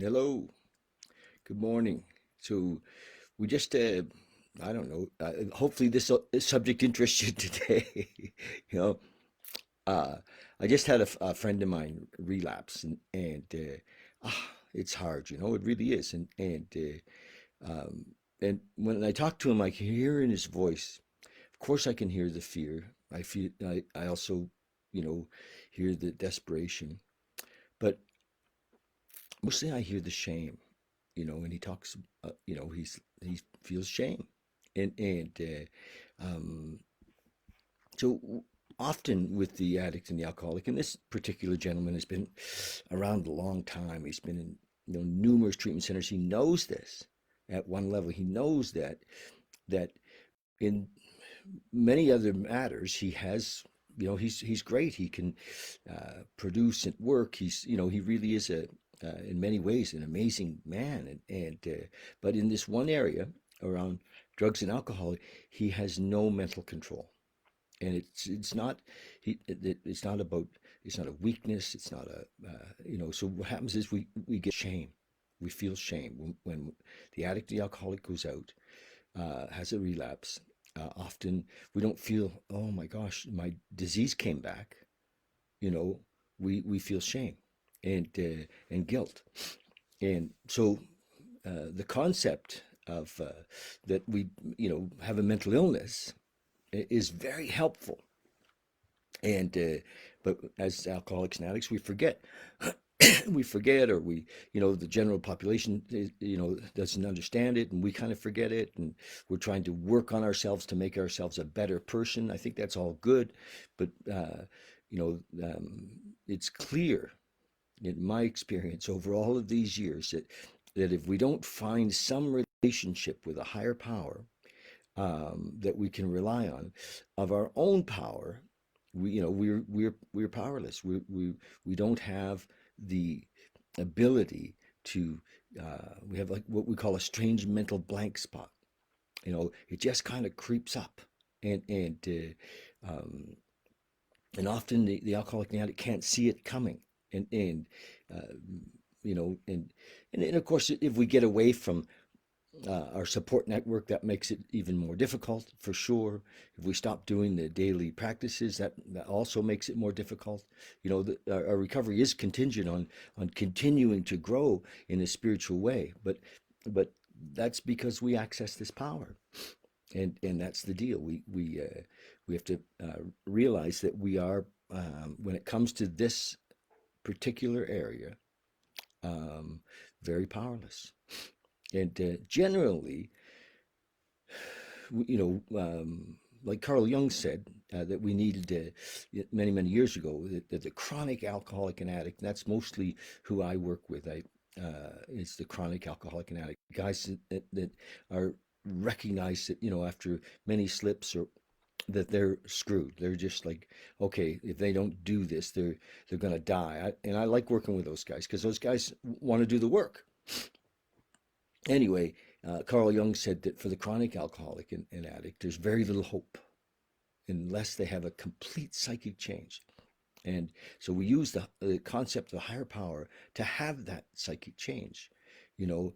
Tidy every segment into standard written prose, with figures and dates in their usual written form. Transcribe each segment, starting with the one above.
Hello, good morning. So we just, I don't know, hopefully this subject interests you today. You know, uh, I just had a friend of mine relapse, and it's hard, it really is. And when I talk to him, I can hear in his voice. Of course, I can hear the fear. I also, you know, hear the desperation, but mostly I hear the shame. And he talks, he feels shame, and so often with the addict and the alcoholic, and this particular gentleman has been around a long time. He's been in numerous treatment centers. He knows this at one level. He knows that in many other matters he has. He's great. He can produce and work. He really is a in many ways an amazing man, and but in this one area around drugs and alcohol, he has no mental control, and it's not it's not about, it's not a weakness. It's not a so what happens is we get shame. We feel shame when the addict, the alcoholic, goes out, has a relapse. Often we don't feel, oh my gosh, my disease came back. You know, we feel shame and guilt, and so the concept of that we have a mental illness is very helpful. And but as alcoholics and addicts, we forget. We forget, or the general population doesn't understand it, and we kind of forget it, and we're trying to work on ourselves to make ourselves a better person. I think that's all good, but it's clear in my experience over all of these years that if we don't find some relationship with a higher power, that we can rely on, of our own power, we're powerless. We don't have the ability to. We have like what we call a strange mental blank spot. It just kind of creeps up, and often the alcoholic and the addict can't see it coming, and uh, you know, and of course, if we get away from our support network, that makes it even more difficult, for sure. If we stop doing the daily practices, that also makes it more difficult. Our recovery is contingent on continuing to grow in a spiritual way, but that's because we access this power, and that's the deal. We have to realize that we are, when it comes to this particular area, um, very powerless. And generally, you like Carl Jung said, that we needed many, many years ago, that the chronic alcoholic and addict, and that's mostly who I work with. It's the chronic alcoholic and addict guys that are recognized that, after many slips, or that they're screwed. They're just like, okay, if they don't do this, they're gonna die. And I like working with those guys because those guys want to do the work. Anyway, Carl Jung said that for the chronic alcoholic and addict, there's very little hope unless they have a complete psychic change. And so we use the concept of a higher power to have that psychic change, and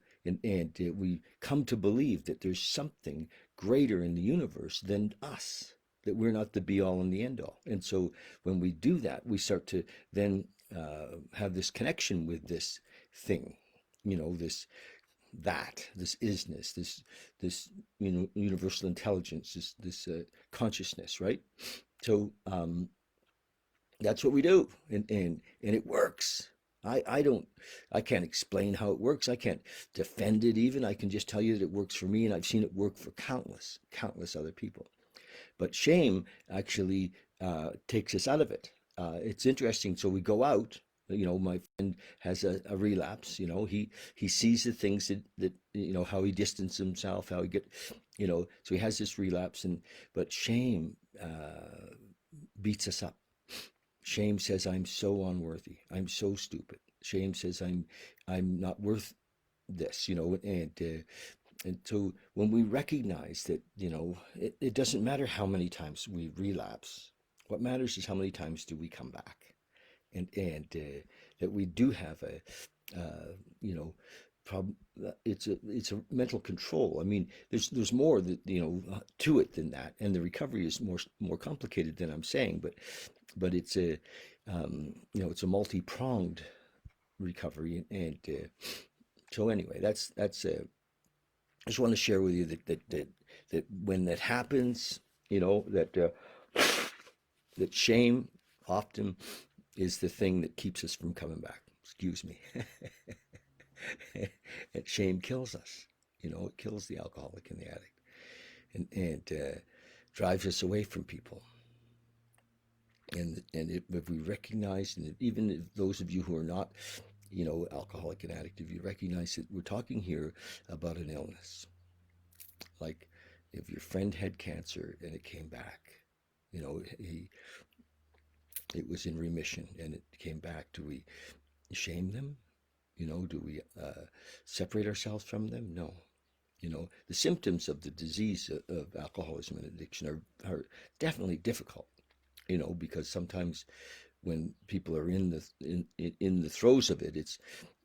we come to believe that there's something greater in the universe than us, that we're not the be all and the end all. And so when we do that, we start to then have this connection with this thing, this isness, this universal intelligence, this consciousness, right? So that's what we do, and it works. I can't explain how it works. I can't defend it even. I can just tell you that it works for me, and I've seen it work for countless other people. But shame actually takes us out of it. It's interesting. So we go out. My friend has a relapse. He sees the things that how he distanced himself, how he get, so he has this relapse, but shame beats us up. Shame says, I'm so unworthy. I'm so stupid. Shame says, I'm not worth this. And so when we recognize that, it doesn't matter how many times we relapse. What matters is how many times do we come back, and that we do have you know, it's a mental control. I mean, there's more that to it than that, and the recovery is more complicated than I'm saying, but it's a it's a multi-pronged recovery, and so anyway, that's I just want to share with you that when that happens, that shame often is the thing that keeps us from coming back. Excuse me. And shame kills us. It kills the alcoholic and the addict, and drives us away from people. And if we recognize, and even if those of you who are not, alcoholic and addict, if you recognize that we're talking here about an illness, like if your friend had cancer and it came back, he it was in remission and it came back. Do we shame them? Do we separate ourselves from them? No. The symptoms of the disease of alcoholism and addiction are definitely difficult. Because sometimes when people are in the throes of it,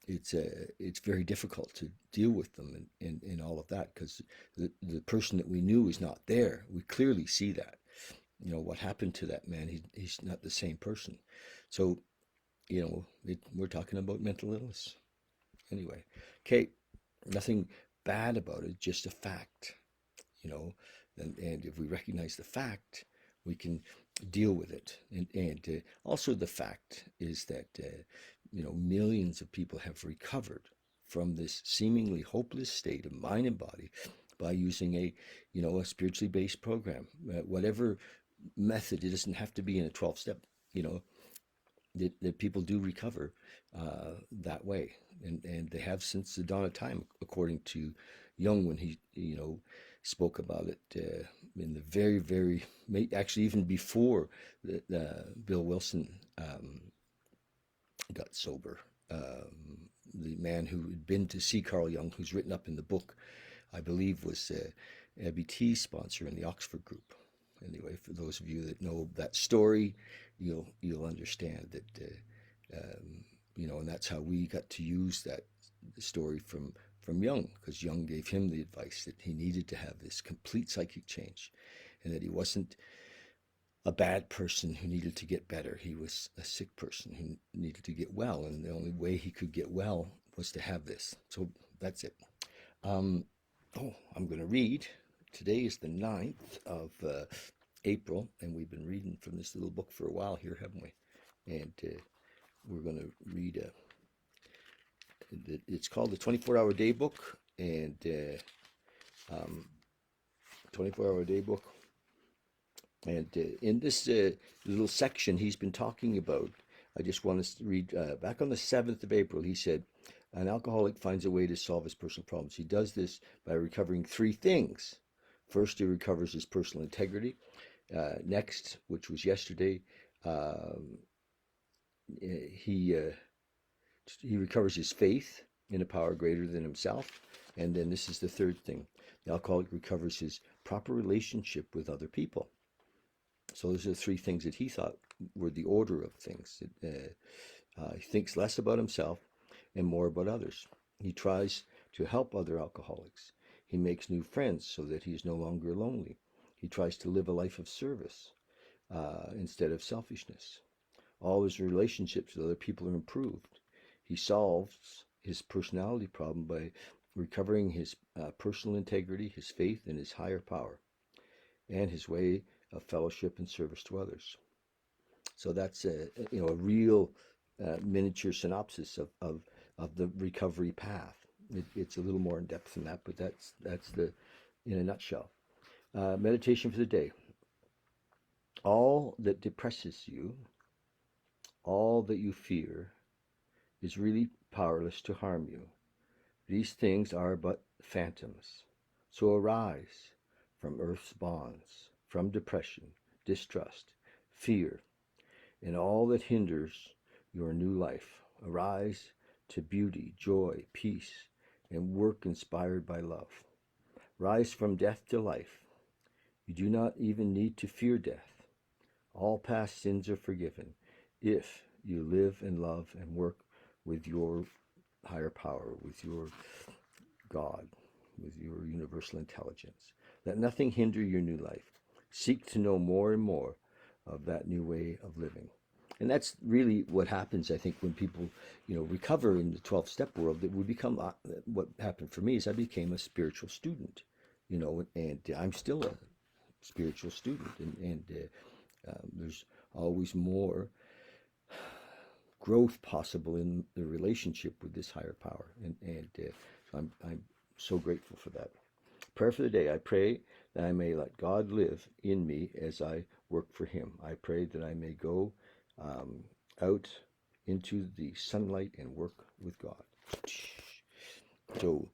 it's very difficult to deal with them and all of that, because the person that we knew is not there. We clearly see that. What happened to that man? He's not the same person. So we're talking about mental illness anyway. Okay, nothing bad about it, just a fact. And if we recognize the fact, we can deal with it. And also the fact is that millions of people have recovered from this seemingly hopeless state of mind and body by using a spiritually based program, whatever method. It doesn't have to be in a 12-step. That people do recover that way, and they have since the dawn of time, according to Jung, when he spoke about it in the very, very, actually even before Bill Wilson got sober. The man who had been to see Carl Jung, who's written up in the book, I believe, was EBT's sponsor in the Oxford group. Anyway, for those of you that know that story, you'll understand that and that's how we got to use that story from Jung, because Jung gave him the advice that he needed to have this complete psychic change, and that he wasn't a bad person who needed to get better. He was a sick person who needed to get well, and the only way he could get well was to have this. So that's it. I'm going to read. Today is the 9th of April, and we've been reading from this little book for a while here, haven't we? And we're going to read it's called the 24-Hour Day Book, and 24-Hour Day Book. And in this little section he's been talking about, I just want to read, back on the 7th of April, he said, an alcoholic finds a way to solve his personal problems. He does this by recovering three things. First, he recovers his personal integrity. Next, which was yesterday, he recovers his faith in a power greater than himself. And then this is the third thing. The alcoholic recovers his proper relationship with other people. So those are the three things that he thought were the order of things. He thinks less about himself and more about others. He tries to help other alcoholics. He makes new friends so that he is no longer lonely. He tries to live a life of service instead of selfishness. All his relationships with other people are improved. He solves his personality problem by recovering his personal integrity, his faith, and his higher power, and his way of fellowship and service to others. So that's a real miniature synopsis of the recovery path. It's a little more in depth than that, but that's the in a nutshell. Meditation for the day. All that depresses you, all that you fear, is really powerless to harm you. These things are but phantoms. So arise from earth's bonds, from depression, distrust, fear, and all that hinders your new life. Arise to beauty, joy, peace, and work inspired by love. Rise from death to life. You do not even need to fear death. All past sins are forgiven if you live and love and work with your higher power, with your God, with your universal intelligence. Let nothing hinder your new life. Seek to know more and more of that new way of living. And that's really what happens, I think, when people, recover in the 12-step world. That we become, what happened for me is I became a spiritual student, and I'm still a spiritual student, and there's always more growth possible in the relationship with this higher power, and so I'm so grateful for that. Prayer for the day. I pray that I may let God live in me as I work for Him. I pray that I may go um, out into the sunlight and work with God. So,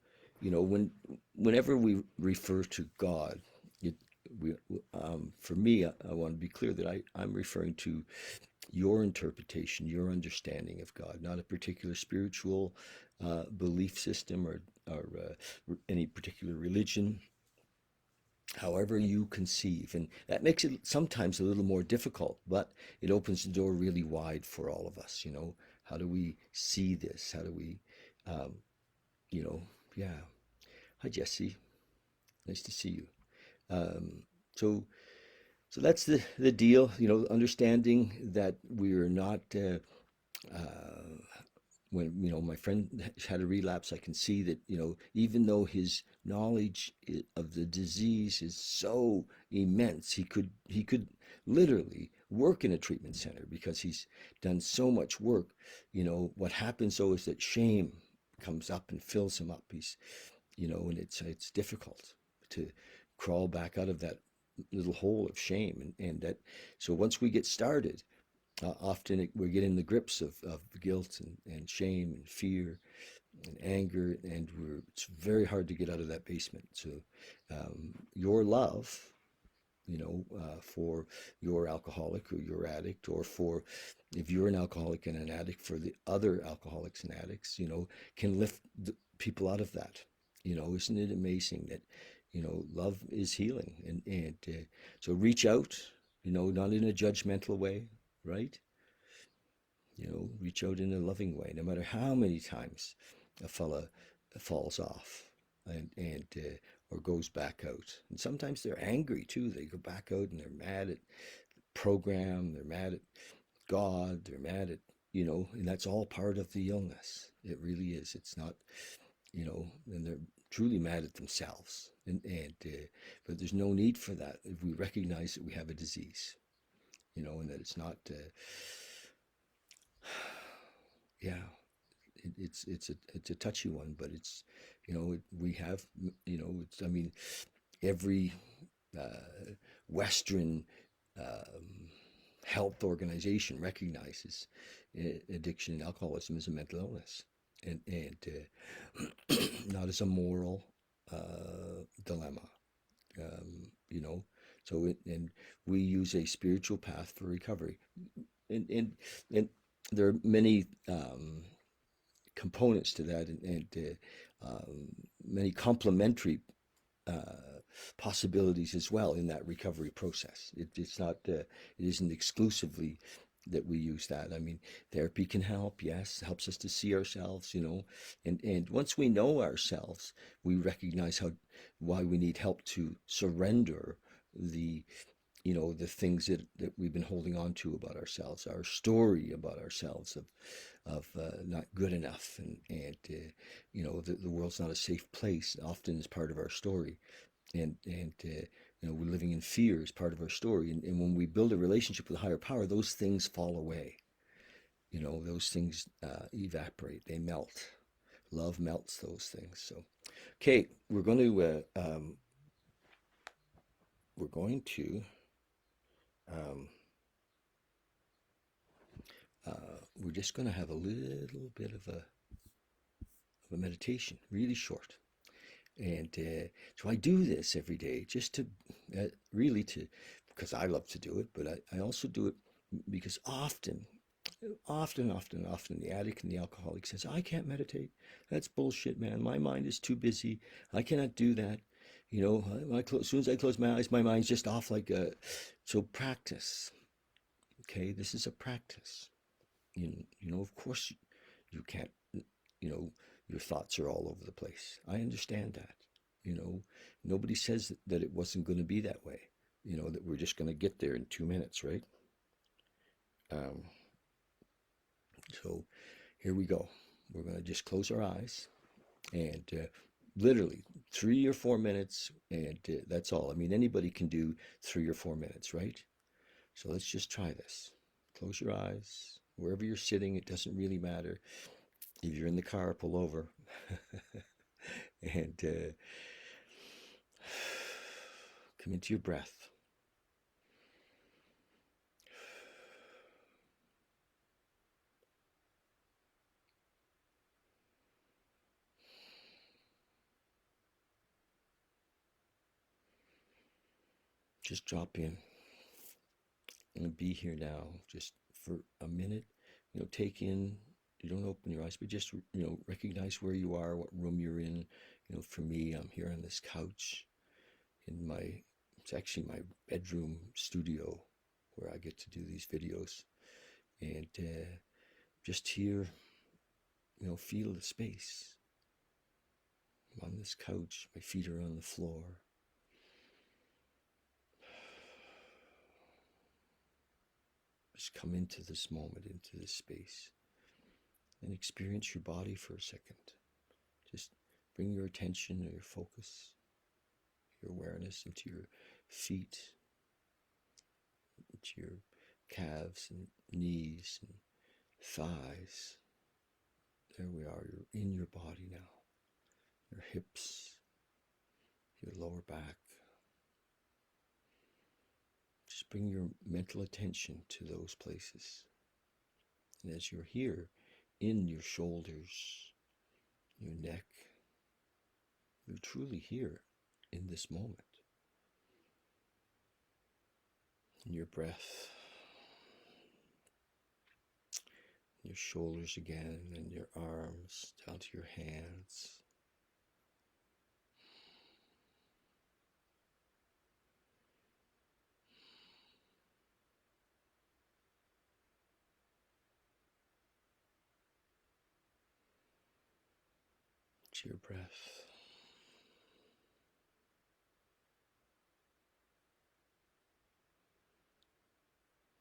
whenever we refer to God, it, we, for me, I want to be clear that I'm referring to your interpretation, your understanding of God, not a particular spiritual belief system or any particular religion, however you conceive. And that makes it sometimes a little more difficult, but it opens the door really wide for all of us. How do we see this? How do we, um, you know, yeah. Hi, Jesse. Nice to see you. Um, so, so that's the deal. Understanding that we are not. Uh, when my friend had a relapse, I can see that even though his knowledge of the disease is so immense, he could literally work in a treatment center because he's done so much work. What happens though is that shame comes up and fills him up. And it's difficult to crawl back out of that little hole of shame, and that. So once we get started, often we get in the grips of guilt and shame and fear and anger, and it's very hard to get out of that basement. So your love, for your alcoholic or your addict, or for, if you're an alcoholic and an addict, for the other alcoholics and addicts, can lift people out of that. Isn't it amazing that, love is healing, and so reach out, not in a judgmental way, right? Reach out in a loving way, no matter how many times a fella falls off and or goes back out. And sometimes they're angry too. They go back out and they're mad at the program, they're mad at God, they're mad at, and that's all part of the illness. It really is. It's not, and they're truly mad at themselves. And but there's no need for that if we recognize that we have a disease, and that it's not. Yeah, it's a touchy one, but it's, we have, it's, I mean, every Western um, health organization recognizes addiction and alcoholism as a mental illness, and not as a moral dilemma. You know, and we use a spiritual path for recovery, and there are many components to that, and many complementary uh, possibilities as well in that recovery process. It's not, it isn't exclusively that we use that. I mean, therapy can help, yes, helps us to see ourselves, and once we know ourselves, we recognize why we need help to surrender the the things that we've been holding on to about ourselves, our story about ourselves of not good enough, and the world's not a safe place often is part of our story, and we're living in fear is part of our story, and when we build a relationship with a higher power, those things fall away. Those things evaporate, they melt. Love melts those things. So, okay, we're going to um, we're just going to have a little bit of a meditation, really short. And so I do this every day just to really to, because I love to do it, but I also do it because often, the addict and the alcoholic says, I can't meditate. That's bullshit, man. My mind is too busy. I cannot do that. As soon as I close my eyes, my mind's just off like a. So practice. Okay, this is a practice. Of course, you can't, your thoughts are all over the place. I understand that. You know, nobody says that it wasn't going to be that way. You know, that we're just going to get there in 2 minutes, right? Um, so here we go. We're going to just close our eyes and literally 3 or 4 minutes, and that's all. I mean, anybody can do 3 or 4 minutes, right? So let's just try this. Close your eyes. Wherever you're sitting, it doesn't really matter. If you're in the car, pull over. And come into your breath. Just drop in and be here now, just for a minute. You know, take in. You don't open your eyes, but just recognize where you are, what room you're in. You know, for me, I'm here on this couch in my. It's actually my bedroom studio where I get to do these videos, and just here, feel the space. I'm on this couch. My feet are on the floor. Just come into this moment, into this space, and experience your body for a second. Just bring your attention or your focus, your awareness into your feet, into your calves and knees and thighs. There we are. You're in your body now. Your hips, your lower back. Just bring your mental attention to those places. And as you're here, in your shoulders, your neck, you're truly here in this moment. In your breath, your shoulders again, and your arms down to your hands. To your breath.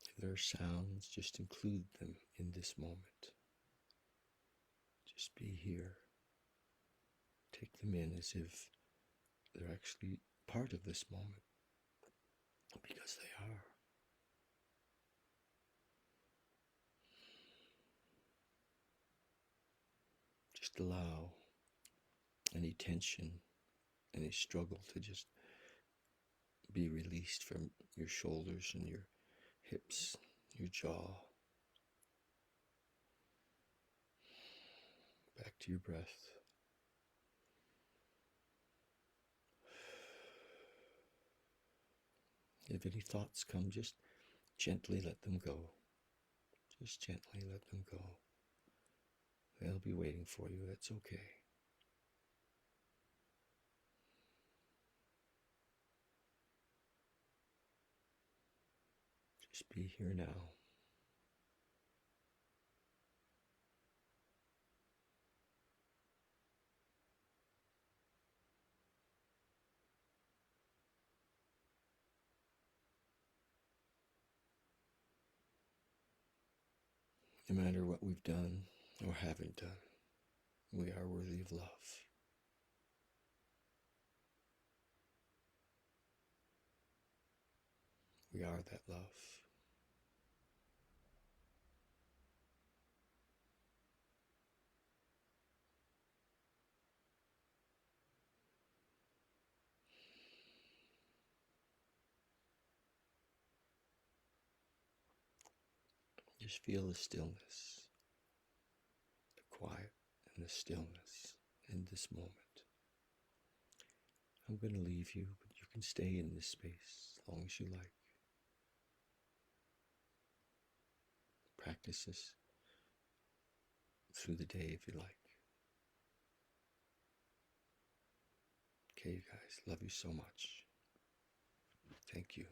If there are sounds, just include them in this moment. Just be here. Take them in as if they're actually part of this moment, because they are. Just allow any tension, any struggle to just be released from your shoulders and your hips, your jaw. Back to your breath. If any thoughts come, just gently let them go. Just gently let them go. They'll be waiting for you. That's okay. Just be here now. No matter what we've done or haven't done, we are worthy of love. We are that love. Just feel the stillness, the quiet and the stillness in this moment. I'm going to leave you, but you can stay in this space as long as you like. Practice this through the day if you like. Okay, you guys, love you so much. Thank you.